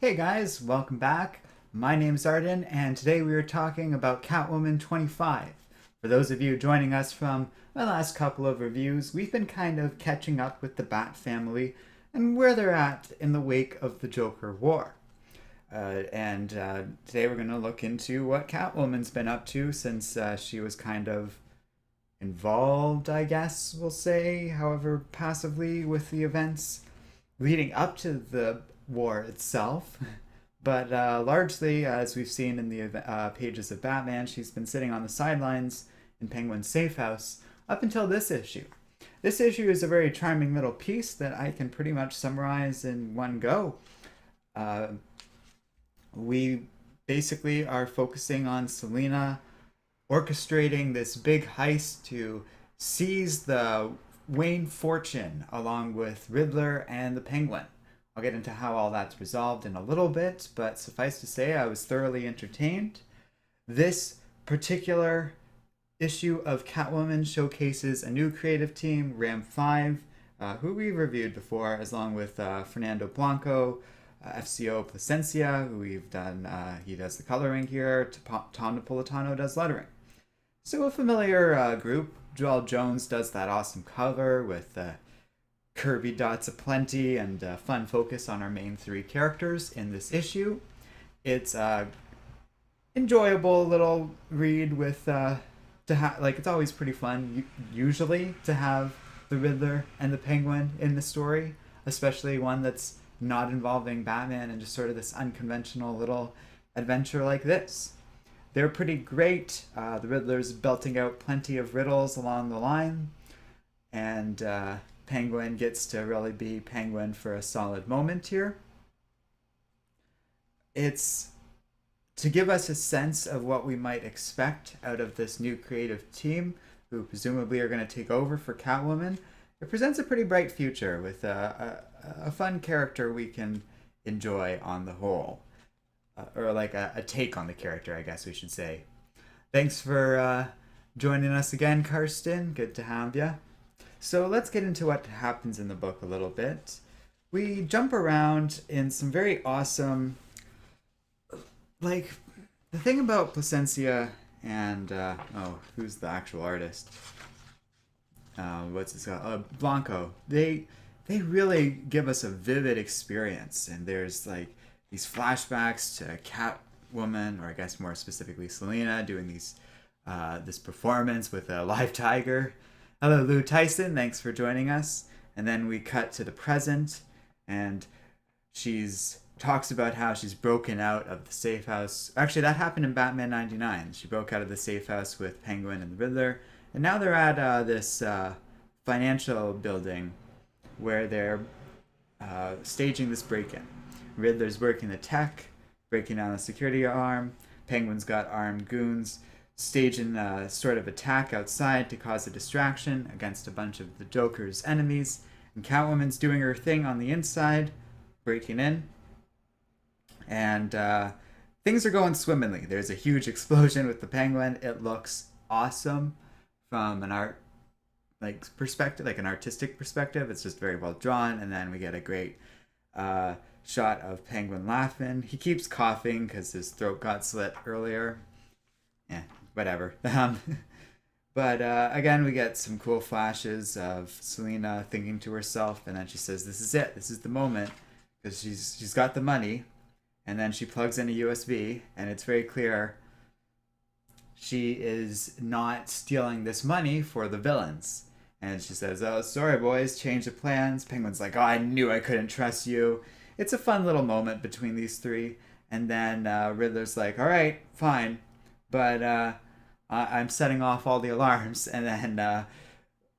Hey guys, welcome back. My name's Arden, and today we are talking about Catwoman 25. For those of you joining us from my last couple of reviews, we've been kind of catching up with the Bat family and where they're at in the wake of the Joker War. And today we're going to look into what Catwoman's been up to since she was kind of involved, I guess we'll say, however passively, with the events leading up to the war itself. But largely, as we've seen in the pages of Batman, she's been sitting on the sidelines in Penguin's safe house up until this issue. This issue is a very charming little piece that I can pretty much summarize in one go. Uh, we basically are focusing on Selina orchestrating this big heist to seize the Wayne fortune along with Riddler and the Penguin. I'll get into how all that's resolved in a little bit, but suffice to say, I was thoroughly entertained. This particular issue of Catwoman showcases a new creative team, Ram 5, who we reviewed before, along with Fernando Blanco, FCO Placencia, who we've done, he does the coloring here, Tom Napolitano does lettering. So a familiar group. Joel Jones does that awesome cover with Kirby dots aplenty and fun focus on our main three characters in this issue. It's a enjoyable little read with like it's always pretty fun usually to have the Riddler and the Penguin in the story, especially one that's not involving Batman and just sort of this unconventional little adventure like this. They're pretty great. The Riddler's belting out plenty of riddles along the line, and Penguin gets to really be Penguin for a solid moment here. It's to give us a sense of what we might expect out of this new creative team, who presumably are going to take over for Catwoman. It presents a pretty bright future with a fun character we can enjoy on the whole. Or like a take on the character, I guess we should say. Thanks for joining us again, Karsten. Good to have you. So let's get into what happens in the book a little bit. We jump around in some very awesome, like the thing about Placencia and who's the actual artist? What's his Blanco. They really give us a vivid experience, and there's like these flashbacks to Catwoman, or I guess more specifically Selina, doing this performance with a live tiger. Hello, Lou Tyson. Thanks for joining us. And then we cut to the present, and she's talks about how she's broken out of the safe house. Actually, that happened in Batman '99. She broke out of the safe house with Penguin and the Riddler, and now they're at this financial building where they're staging this break-in. Riddler's working the tech, breaking down the security arm. Penguin's got armed goons staging a sort of attack outside to cause a distraction against a bunch of the Joker's enemies. And Catwoman's doing her thing on the inside, breaking in. And things are going swimmingly. There's a huge explosion with the Penguin. It looks awesome from an perspective, like an artistic perspective. It's just very well drawn. And then we get a great shot of Penguin laughing. He keeps coughing because his throat got slit earlier. Yeah, whatever. But again, we get some cool flashes of Selina thinking to herself, and then she says, "This is it. This is the moment," because she's got the money, and then she plugs in a USB, and it's very clear she is not stealing this money for the villains. And she says, "Oh, sorry, boys, change of plans." Penguin's like, "Oh, I knew I couldn't trust you." It's a fun little moment between these three. And then Riddler's like, "All right, fine, but I'm setting off all the alarms." And then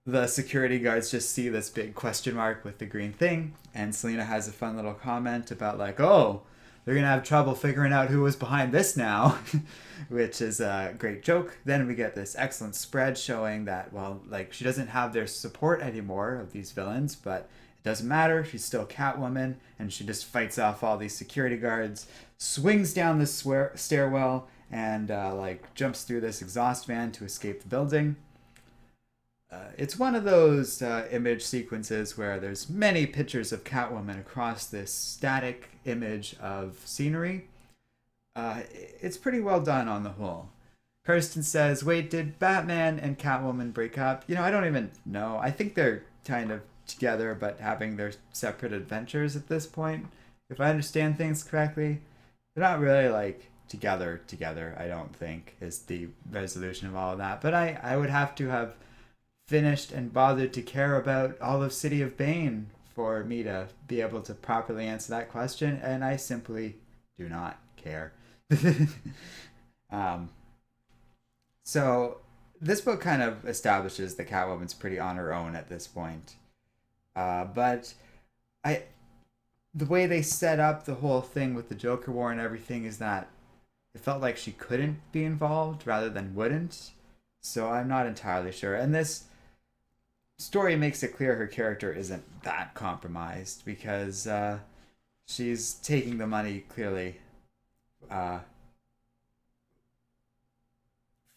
the security guards just see this big question mark with the green thing. And Selina has a fun little comment about like, "Oh, they're going to have trouble figuring out who was behind this now," which is a great joke. Then we get this excellent spread showing that, well, like she doesn't have their support anymore of these villains, but doesn't matter. She's still Catwoman, and she just fights off all these security guards, swings down this stairwell, and like jumps through this exhaust van to escape the building. it's one of those image sequences where there's many pictures of Catwoman across this static image of scenery. It's pretty well done on the whole. Kirsten says, "Wait, did Batman and Catwoman break up?" I don't even know. I think they're kind of together, but having their separate adventures at this point. If I understand things correctly, they're not really like together. I don't think is the resolution of all of that. But I would have to have finished and bothered to care about all of City of Bane for me to be able to properly answer that question, and I simply do not care. um, so this book kind of establishes that Catwoman's pretty on her own at this point. But I, the way they set up the whole thing with the Joker War and everything is that it felt like she couldn't be involved rather than wouldn't. So I'm not entirely sure. And this story makes it clear her character isn't that compromised because she's taking the money clearly uh,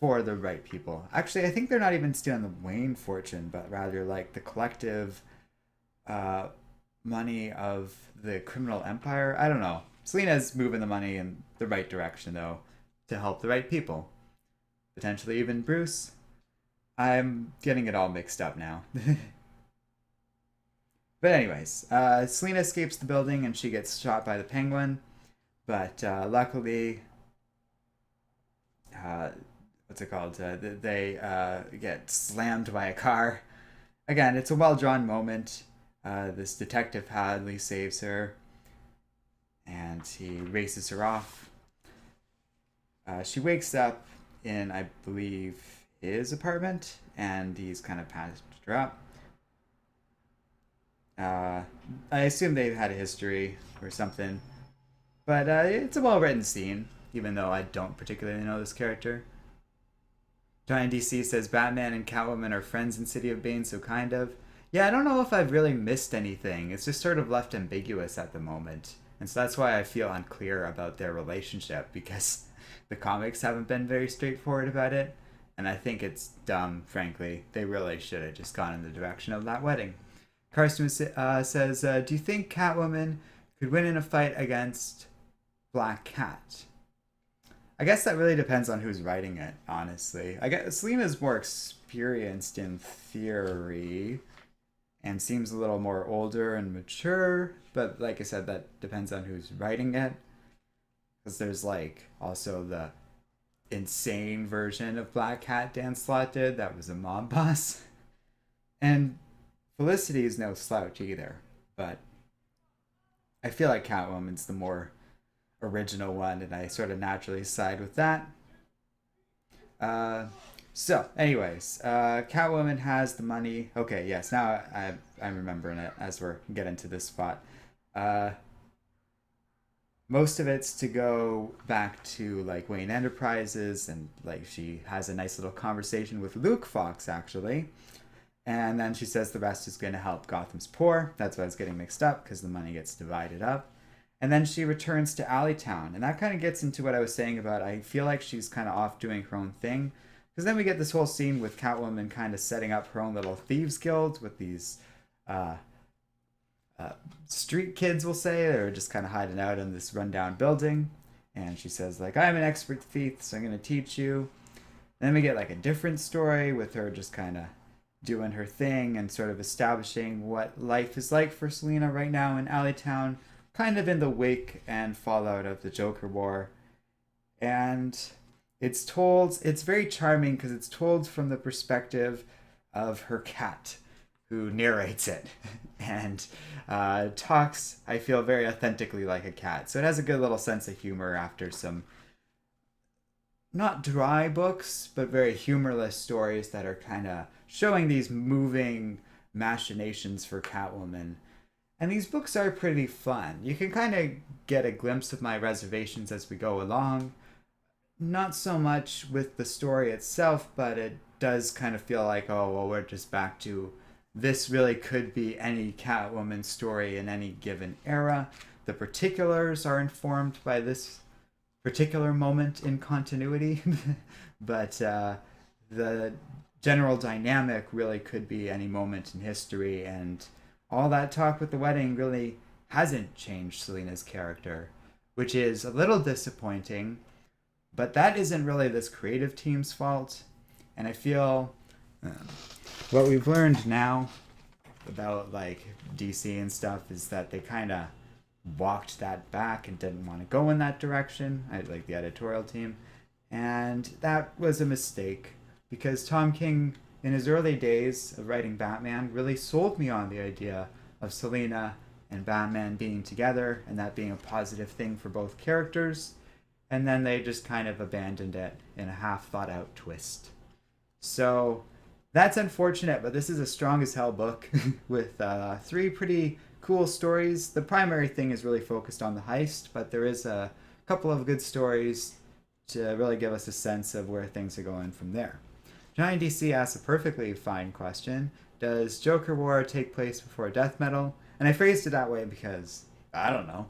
for the right people. Actually, I think they're not even stealing the Wayne fortune, but rather like the collective uh, money of the criminal empire. I don't know. Selina's moving the money in the right direction, though, to help the right people. Potentially even Bruce. I'm getting it all mixed up now. But anyways, Selina escapes the building and she gets shot by the penguin. But luckily, uh, what's it called? They get slammed by a car. Again, it's a well drawn moment. This detective Hadley saves her, and he races her off. She wakes up in, I believe, his apartment, and he's kind of patched her up. I assume they've had a history or something, but it's a well written scene, even though I don't particularly know this character. Giant DC says Batman and Catwoman are friends in City of Bane, so kind of. Yeah, I don't know if I've really missed anything. It's just sort of left ambiguous at the moment. And so that's why I feel unclear about their relationship, because the comics haven't been very straightforward about it. And I think it's dumb, frankly. They really should have just gone in the direction of that wedding. Karsten says, do you think Catwoman could win in a fight against Black Cat? I guess that really depends on who's writing it, honestly. I guess Selina's more experienced in theory and seems a little more older and mature, but like I said, that depends on who's writing it. Because there's like also the insane version of Black Cat Dan Slott did that was a mob boss. And Felicity is no slouch either, but I feel like Catwoman's the more original one, and I sort of naturally side with that. Anyways, Catwoman has the money. Okay, yes, now I'm remembering it as we're getting to this spot. Uh, Most of it's to go back to like Wayne Enterprises, and like she has a nice little conversation with Luke Fox actually, and then she says the rest is going to help Gotham's poor. That's why it's getting mixed up because the money gets divided up. And then she returns to Alleytown. And that kind of gets into what I was saying about I feel like she's kind of off doing her own thing. Because then we get this whole scene with Catwoman kind of setting up her own little thieves guild with these uh, street kids, we'll say. They're just kind of hiding out in this rundown building. And she says, like, I'm an expert thief, so I'm going to teach you. Then we get like a different story with her just kind of doing her thing and sort of establishing what life is like for Selina right now in Alleytown, kind of in the wake and fallout of the Joker War. And it's very charming because it's told from the perspective of her cat, who narrates it and talks, I feel, very authentically like a cat. So it has a good little sense of humor after some not dry books, but very humorless stories that are kind of showing these moving machinations for Catwoman. And these books are pretty fun. You can kind of get a glimpse of my reservations as we go along. Not so much with the story itself, but it does kind of feel like, oh, well, we're just back to this really could be any Catwoman story in any given era. The particulars are informed by this particular moment in continuity, but the general dynamic really could be any moment in history, and all that talk with the wedding really hasn't changed Selina's character, which is a little disappointing, but that isn't really this creative team's fault. And I feel what we've learned now about like DC and stuff is that they kind of walked that back and didn't want to go in that direction. I like the editorial team, and that was a mistake because Tom King, in his early days of writing Batman, really sold me on the idea of Selina and Batman being together and that being a positive thing for both characters. And then they just kind of abandoned it in a half thought out twist. So that's unfortunate, but this is a strong as hell book with three pretty cool stories. The primary thing is really focused on the heist, but there is a couple of good stories to really give us a sense of where things are going from there. Giant DC asks a perfectly fine question. Does Joker War take place before Death Metal? And I phrased it that way because, I don't know.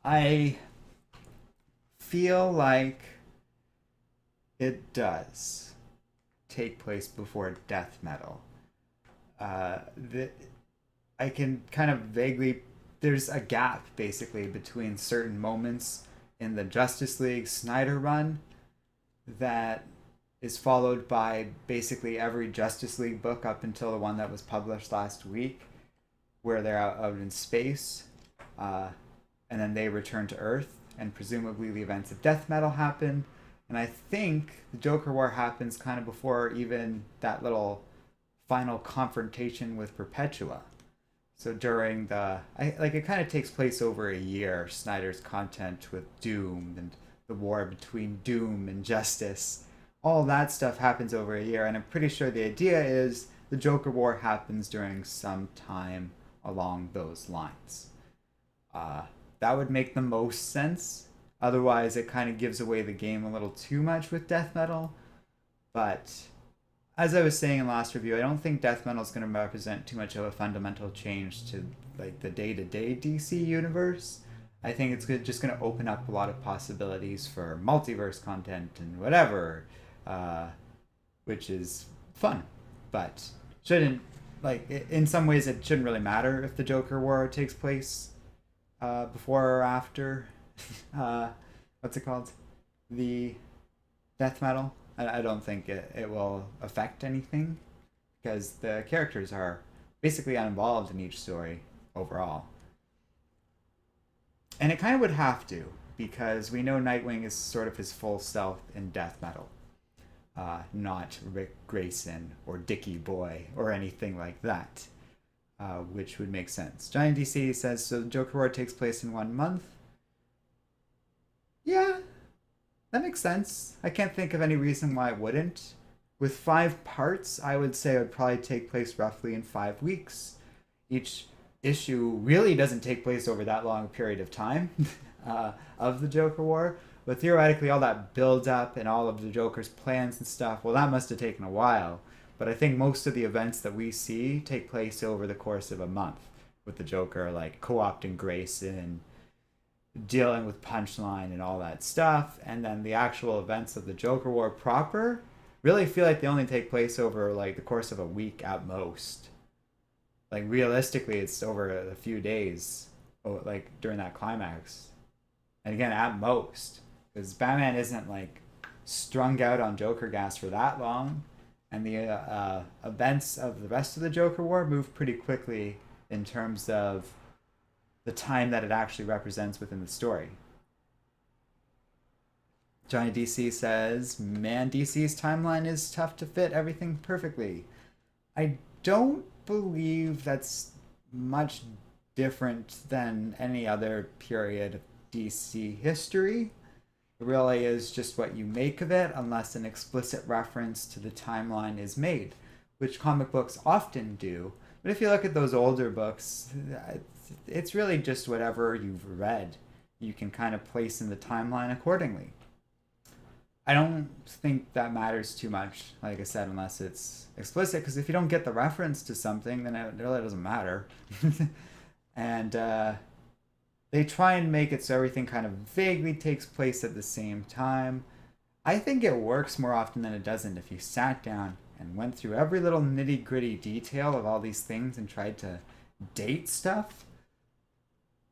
I feel like it does take place before Death Metal. I can kind of vaguely... There's a gap, basically, between certain moments in the Justice League Snyder run that is followed by basically every Justice League book up until the one that was published last week, where they're out in space, and then they return to Earth, and presumably the events of Death Metal happen. And I think the Joker War happens kind of before even that little final confrontation with Perpetua. So during it kind of takes place over a year, Snyder's content with Doom and the war between Doom and Justice. All that stuff happens over a year, and I'm pretty sure the idea is the Joker War happens during some time along those lines. That would make the most sense. Otherwise, it kind of gives away the game a little too much with Death Metal. But as I was saying in last review, I don't think Death Metal is going to represent too much of a fundamental change to like the day-to-day DC universe. I think it's just going to open up a lot of possibilities for multiverse content and whatever, which is fun. But shouldn't, like, in some ways it shouldn't really matter if the Joker War takes place before or after what's it called? The Death Metal. I don't think it will affect anything because the characters are basically uninvolved in each story overall. And it kind of would have to, because we know Nightwing is sort of his full self in Death Metal. Not Rick Grayson or Dickie Boy or anything like that, which would make sense. Giant DC says, so Joker War takes place in 1 month. Yeah, that makes sense. I can't think of any reason why it wouldn't. With 5 parts, I would say it would probably take place roughly in 5 weeks. Each issue really doesn't take place over that long a period of time of the Joker War. But theoretically, all that build up and all of the Joker's plans and stuff, well, that must have taken a while. But I think most of the events that we see take place over the course of a month, with the Joker like co-opting Grayson, dealing with Punchline and all that stuff, and then the actual events of the Joker War proper really feel like they only take place over like the course of a week at most. Like realistically, it's over a few days, like during that climax, and again at most, because Batman isn't like strung out on Joker gas for that long, and the events of the rest of the Joker War move pretty quickly in terms of the time that it actually represents within the story. Johnny DC says, man, DC's timeline is tough to fit everything perfectly. I don't believe that's much different than any other period of DC history. It really is just what you make of it, unless an explicit reference to the timeline is made, which comic books often do. But if you look at those older books, it's really just whatever you've read. You can kind of place in the timeline accordingly. I don't think that matters too much, like I said, unless it's explicit, because if you don't get the reference to something, then it really doesn't matter. And they try and make it so everything kind of vaguely takes place at the same time. I think it works more often than it doesn't if you sat down and went through every little nitty gritty detail of all these things and tried to date stuff,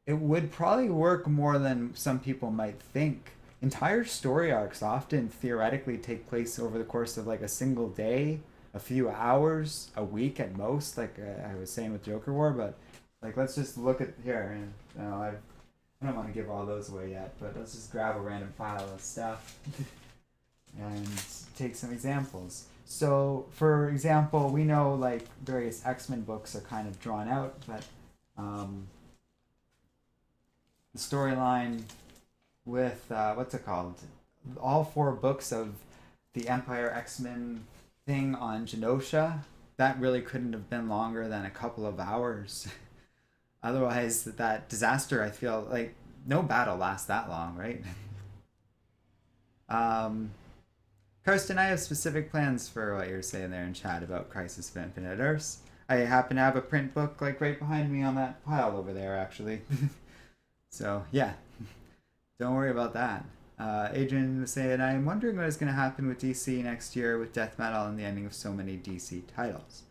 it would probably work more than some people might think. Entire story arcs often theoretically take place over the course of like a single day, a few hours, a week at most, like I was saying with Joker War. But like, let's just look at here. And I don't want to give all those away yet, but let's just grab a random pile of stuff and take some examples. So, for example, we know like various X-Men books are kind of drawn out, but the storyline with what's it called? All four books of the Empire X-Men thing on Genosha, that really couldn't have been longer than a couple of hours. Otherwise, that disaster, I feel like no battle lasts that long, right? um, Karsten, I have specific plans for what you're saying there in chat about Crisis of Infinite Earths. I happen to have a print book like right behind me on that pile over there, actually. So yeah, don't worry about that. Adrian was saying, I'm wondering what is going to happen with DC next year with death metal and the ending of so many DC titles.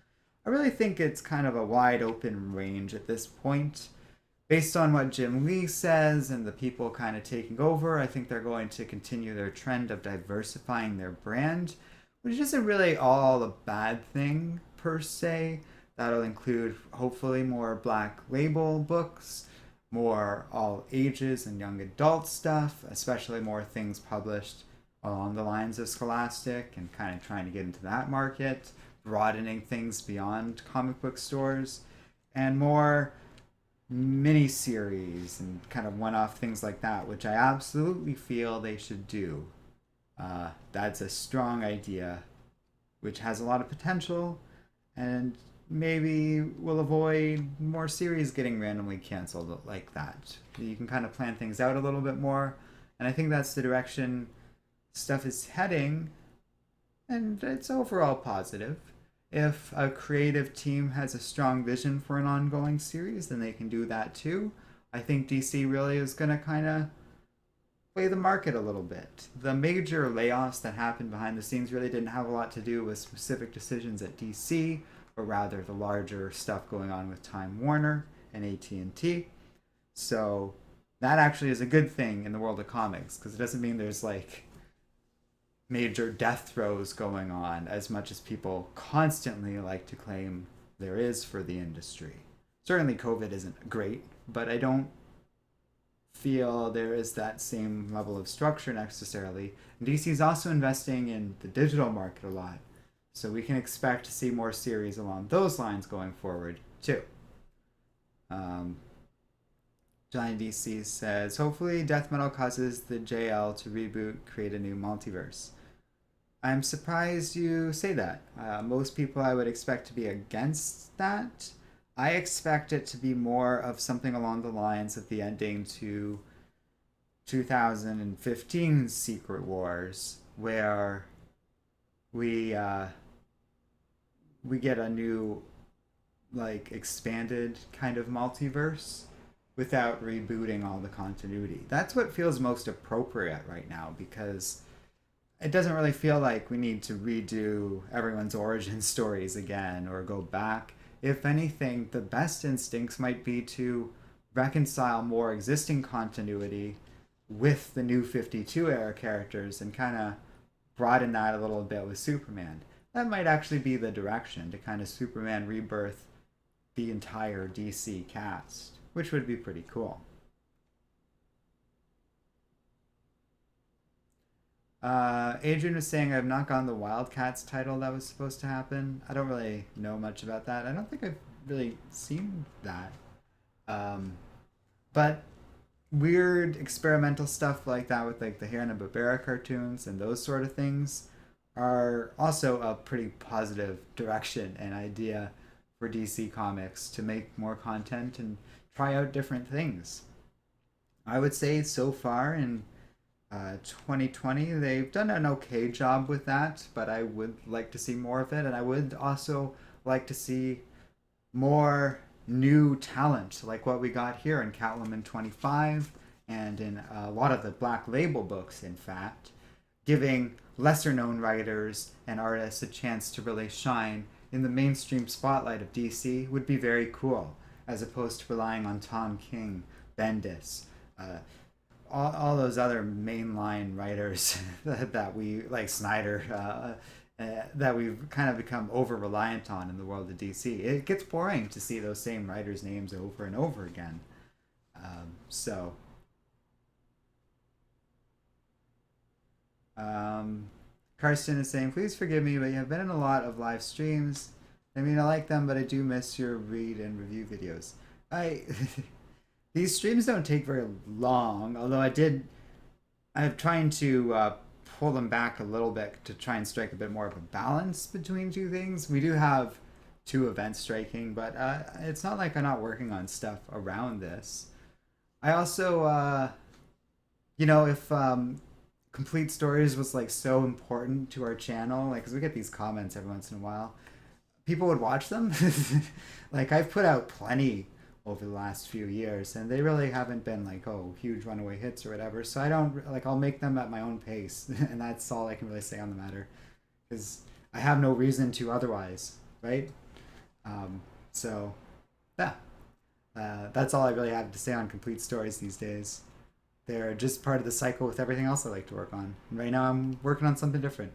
I really think it's kind of a wide open range at this point. Based on what Jim Lee says and the people kind of taking over, I think they're going to continue their trend of diversifying their brand, which isn't really all a bad thing per se. That'll include hopefully more black label books, more all ages and young adult stuff, especially more things published along the lines of Scholastic and kind of trying to get into that market, broadening things beyond comic book stores, and more mini series and kind of one-off things like that, which I absolutely feel they should do. That's a strong idea, which has a lot of potential, and maybe will avoid more series getting randomly canceled like that. You can kind of plan things out a little bit more, and I think that's the direction stuff is heading, and it's overall positive. If a creative team has a strong vision for an ongoing series, then they can do that too. I think DC really is going to kind of play the market a little bit. The major layoffs that happened behind the scenes really didn't have a lot to do with specific decisions at DC, but rather the larger stuff going on with Time Warner and AT&T. So that actually is a good thing in the world of comics, because it doesn't mean there's like major death throes going on as much as people constantly like to claim there is for the industry. Certainly COVID isn't great, but I don't feel there is that same level of structure necessarily. And DC is also investing in the digital market a lot, so we can expect to see more series along those lines going forward too. Johnny DC says, hopefully death metal causes the JL to reboot, create a new multiverse. I'm surprised you say that. Most people I would expect to be against that. I expect it to be more of something along the lines of the ending to 2015 Secret Wars, where we get a new, like, expanded kind of multiverse without rebooting all the continuity. That's what feels most appropriate right now, because it doesn't really feel like we need to redo everyone's origin stories again or go back. If anything, the best instincts might be to reconcile more existing continuity with the new 52 era characters and kind of broaden that a little bit with Superman. That might actually be the direction, to kind of Superman rebirth the entire DC cast, which would be pretty cool. Adrian was saying I've not gotten the Wildcats title that was supposed to happen. I don't really know much about that. I don't think I've really seen that. But weird experimental stuff like that with like the Hanna-Barbera cartoons and those sort of things are also a pretty positive direction and idea for DC Comics to make more content and try out different things. I would say so far in 2020 they've done an okay job with that, but I would like to see more of it, and I would also like to see more new talent like what we got here in Catwoman 25 and in a lot of the Black Label books, in fact, giving lesser known writers and artists a chance to really shine in the mainstream spotlight of DC would be very cool, as opposed to relying on Tom King, Bendis, uh, all those other mainline writers that we like Snyder. That we've kind of become over reliant on in the world of DC. It gets boring to see those same writers' names over and over again. So, um, Karsten is saying, please forgive me, but you have been in a lot of live streams. I mean, I like them, but I do miss your read and review videos. I these streams don't take very long, although I'm trying to pull them back a little bit to try and strike a bit more of a balance between two things. We do have two events striking, but it's not like I'm not working on stuff around this. I also, if complete stories was like so important to our channel, like, because we get these comments every once in a while, people would watch them. Like, I've put out plenty over the last few years, and they really haven't been like, oh, huge runaway hits or whatever. So I don't like, I'll make them at my own pace, and that's all I can really say on the matter, because I have no reason to otherwise, right? So yeah, that's all I really have to say on complete stories these days. They're just part of the cycle with everything else I like to work on. And right now I'm working on something different.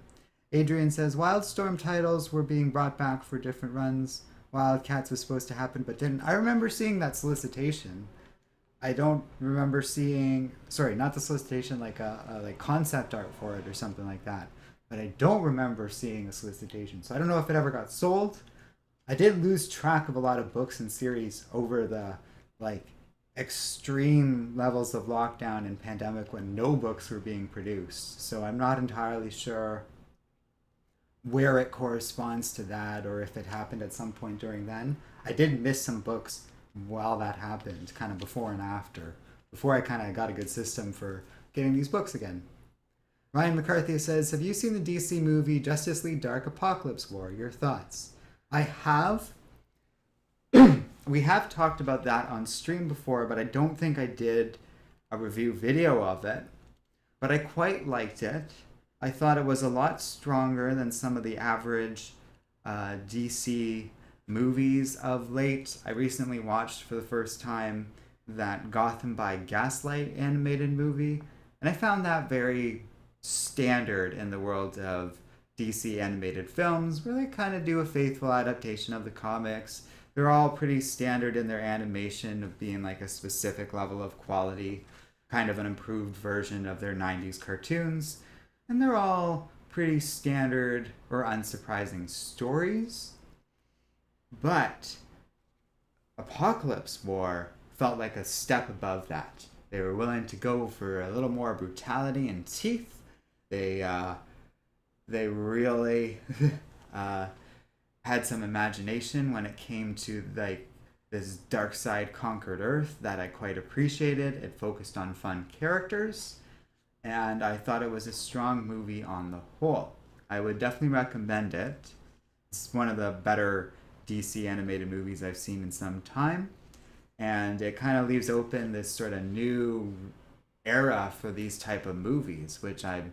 Adrian says Wildstorm titles were being brought back for different runs. Wildcats was supposed to happen but didn't. I remember seeing that solicitation. I don't remember seeing, sorry, not the solicitation, like a like concept art for it or something like that. But I don't remember seeing a solicitation. So I don't know if it ever got sold. I did lose track of a lot of books and series over the like extreme levels of lockdown and pandemic when no books were being produced. So I'm not entirely sure where it corresponds to that or if it happened at some point during then. I did miss some books while that happened, kind of before and after, before I kind of got a good system for getting these books again. Ryan McCarthy says, have you seen the DC movie Justice League Dark Apocalypse War? Your thoughts? I have. We have talked about that on stream before, but I don't think I did a review video of it. But I quite liked it. I thought it was a lot stronger than some of the average DC movies of late. I recently watched for the first time that Gotham by Gaslight animated movie, and I found that very standard in the world of DC animated films, where they kind of do a faithful adaptation of the comics. They're all pretty standard in their animation of being like a specific level of quality, kind of an improved version of their 90s cartoons. And they're all pretty standard or unsurprising stories. But Apocalypse War felt like a step above that. They were willing to go for a little more brutality and teeth. They really had some imagination when it came to like this dark side conquered Earth that I quite appreciated. It focused on fun characters, and I thought it was a strong movie on the whole. I would definitely recommend it. It's one of the better DC animated movies I've seen in some time, and it kind of leaves open this sort of new era for these type of movies, which I'm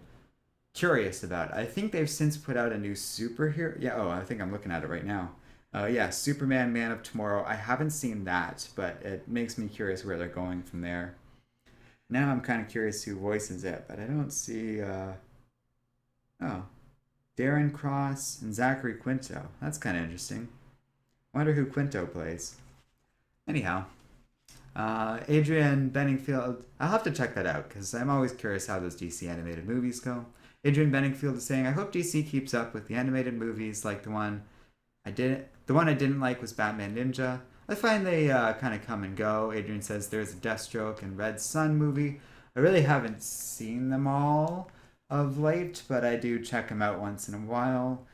curious about. I think they've since put out a new superhero. Yeah, oh, I think I'm looking at it right now. Yeah, Superman, Man of Tomorrow. I haven't seen that, but it makes me curious where they're going from there. Now I'm kind of curious who voices it, but I don't see. Oh, Darren Cross and Zachary Quinto. That's kind of interesting. Wonder who Quinto plays. Anyhow, Adrian Benningfield. I'll have to check that out because I'm always curious how those DC animated movies go. Adrian Benningfield is saying, I hope DC keeps up with the animated movies like the one I didn't. The one I didn't like was Batman Ninja. I find they kind of come and go. Adrian says there's a Deathstroke and Red Sun movie. I really haven't seen them all of late, but I do check them out once in a while.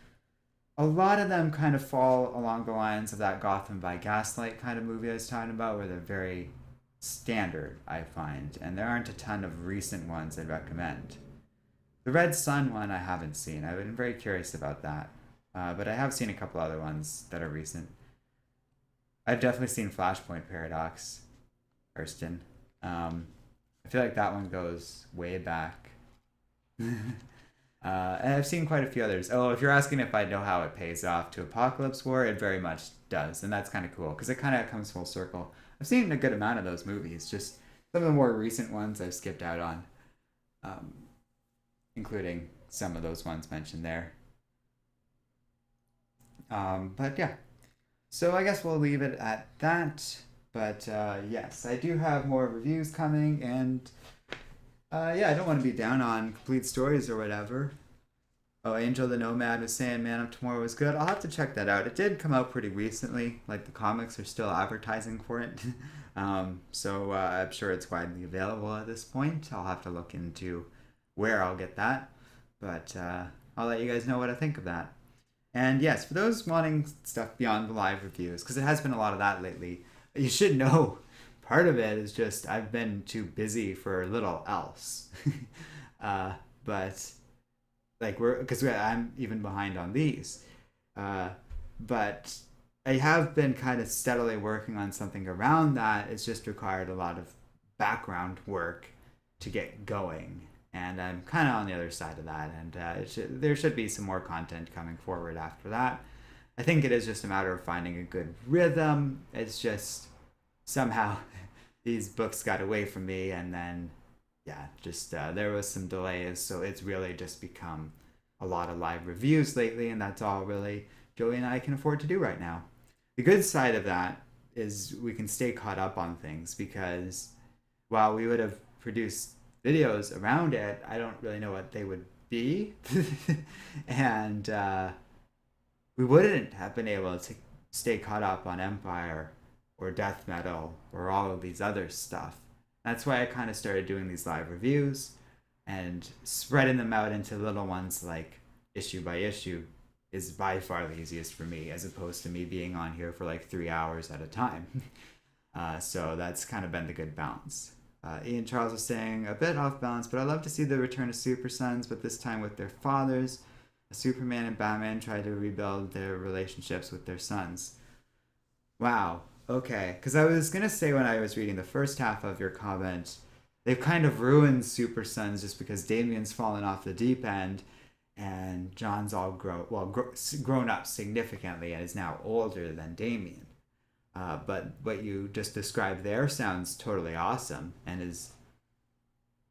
A lot of them kind of fall along the lines of that Gotham by Gaslight kind of movie I was talking about, where they're very standard, I find, and there aren't a ton of recent ones I'd recommend. The Red Sun one I haven't seen. I've been very curious about that, but I have seen a couple other ones that are recent. I've definitely seen Flashpoint Paradox, Kirsten. I feel like that one goes way back. And I've seen quite a few others. Oh, if you're asking if I know how it pays off to Apocalypse War, it very much does, and that's kind of cool because it kind of comes full circle. I've seen a good amount of those movies. Just some of the more recent ones I've skipped out on, um, including some of those ones mentioned there. But yeah, so I guess we'll leave it at that. But yes, I do have more reviews coming, and yeah, I don't want to be down on complete stories or whatever. Oh, Angel the Nomad was saying Man of Tomorrow was good. I'll have to check that out. It did come out pretty recently. Like the comics are still advertising for it. So I'm sure it's widely available at this point. I'll have to look into where I'll get that. But I'll let you guys know what I think of that. And yes, for those wanting stuff beyond the live reviews, because it has been a lot of that lately, you should know part of it is just I've been too busy for little else. But like because I'm even behind on these. But I have been kind of steadily working on something around that. It's just required a lot of background work to get going. And I'm kind of on the other side of that. And there should be some more content coming forward after that. I think it is just a matter of finding a good rhythm. It's just somehow these books got away from me, and then yeah, just there was some delays, so it's really just become a lot of live reviews lately, and that's all really Joey and I can afford to do right now. The good side of that is we can stay caught up on things because while we would have produced videos around it, I don't really know what they would be. And we wouldn't have been able to stay caught up on Empire or Death Metal or all of these other stuff. That's why I kind of started doing these live reviews and spreading them out into little ones like issue by issue is by far the easiest for me, as opposed to me being on here for like 3 hours at a time. So that's kind of been the good balance. Ian Charles was saying a bit off balance, but I love to see the return of Super Sons, but this time with their fathers. Superman and Batman try to rebuild their relationships with their sons. Wow. Okay. Because I was going to say when I was reading the first half of your comment, they've kind of ruined Super Sons just because Damien's fallen off the deep end and John's all grown up significantly and is now older than Damien. But what you just described there sounds totally awesome and is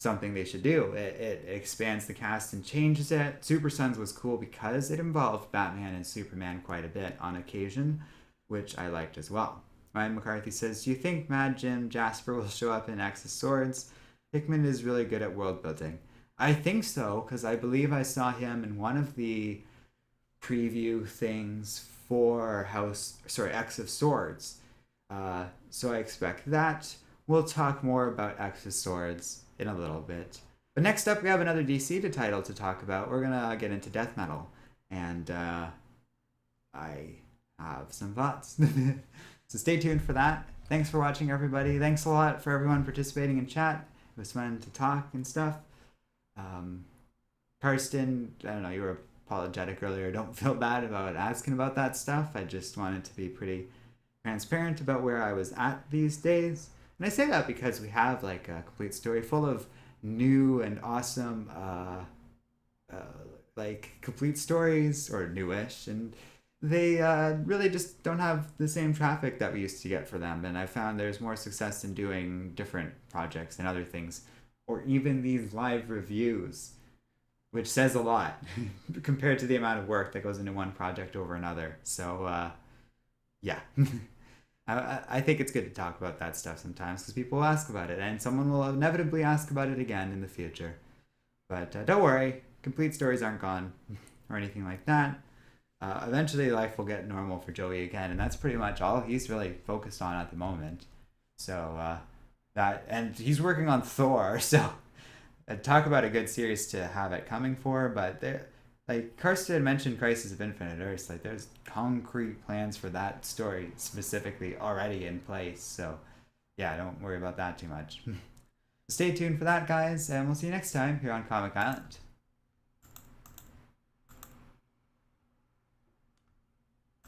something they should do. It expands the cast and changes it. Super Sons was cool because it involved Batman and Superman quite a bit on occasion, which I liked as well. Ryan McCarthy says, do you think Mad Jim Jasper will show up in X of Swords? Hickman is really good at world building. I think so, because I believe I saw him in one of the preview things for X of Swords. So I expect that. We'll talk more about X of Swords in a little bit. But next up, we have another DC title to talk about. We're going to get into Death Metal. And I have some thoughts. So stay tuned for that. Thanks for watching, everybody. Thanks a lot for everyone participating in chat. It was fun to talk and stuff. Karsten, I don't know, you were apologetic earlier. Don't feel bad about asking about that stuff. I just wanted to be pretty transparent about where I was at these days. And I say that because we have like a complete story full of new and awesome like complete stories, or newish, and they really just don't have the same traffic that we used to get for them. And I found there's more success in doing different projects and other things, or even these live reviews, which says a lot compared to the amount of work that goes into one project over another. So yeah. I think it's good to talk about that stuff sometimes because people will ask about it, and someone will inevitably ask about it again in the future. But don't worry, complete stories aren't gone or anything like that. Eventually life will get normal for Joey again, and that's pretty much all he's really focused on at the moment. So and he's working on Thor, so talk about a good series to have it coming for. But like Karsten mentioned Crisis of Infinite Earths, like there's concrete plans for that story specifically already in place. So yeah, don't worry about that too much. Stay tuned for that, guys, and we'll see you next time here on Comic Island.